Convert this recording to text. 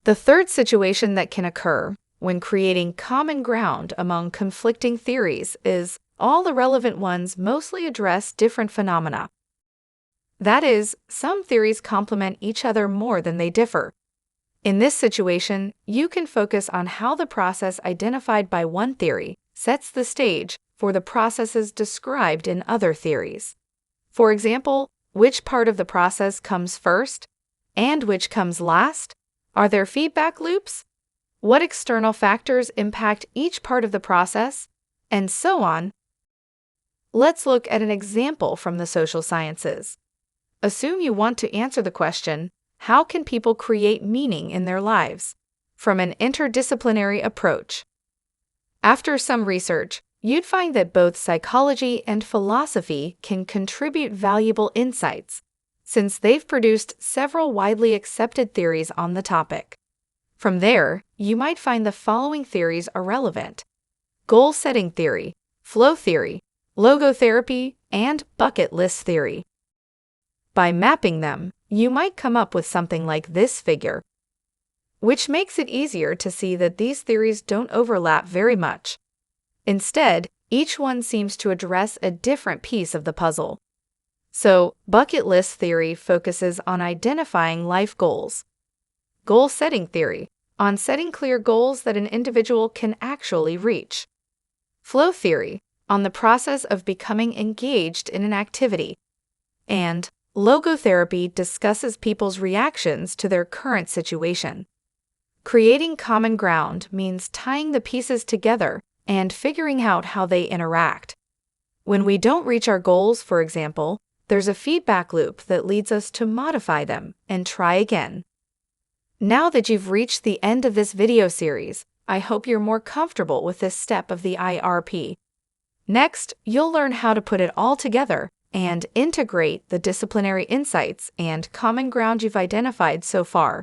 The third situation that can occur when creating common ground among conflicting theories is all the relevant ones mostly address different phenomena. That is, some theories complement each other more than they differ. In this situation, you can focus on how the process identified by one theory sets the stage for the processes described in other theories. For example, which part of the process comes first and which comes last? Are there feedback loops? What external factors impact each part of the process? And so on. Let's look at an example from the social sciences. Assume you want to answer the question, how can people create meaning in their lives? From an interdisciplinary approach. After some research, you'd find that both psychology and philosophy can contribute valuable insights, since they've produced several widely accepted theories on the topic. From there, you might find the following theories are relevant: goal-setting theory, flow theory, logotherapy, and bucket list theory. By mapping them, you might come up with something like this figure, which makes it easier to see that these theories don't overlap very much. Instead, each one seems to address a different piece of the puzzle. So, bucket list theory focuses on identifying life goals. Goal-setting theory, on setting clear goals that an individual can actually reach. Flow theory, on the process of becoming engaged in an activity. And logotherapy discusses people's reactions to their current situation. Creating common ground means tying the pieces together and figuring out how they interact. When we don't reach our goals, for example, there's a feedback loop that leads us to modify them and try again. Now that you've reached the end of this video series, I hope you're more comfortable with this step of the IRP. Next, you'll learn how to put it all together and integrate the disciplinary insights and common ground you've identified so far.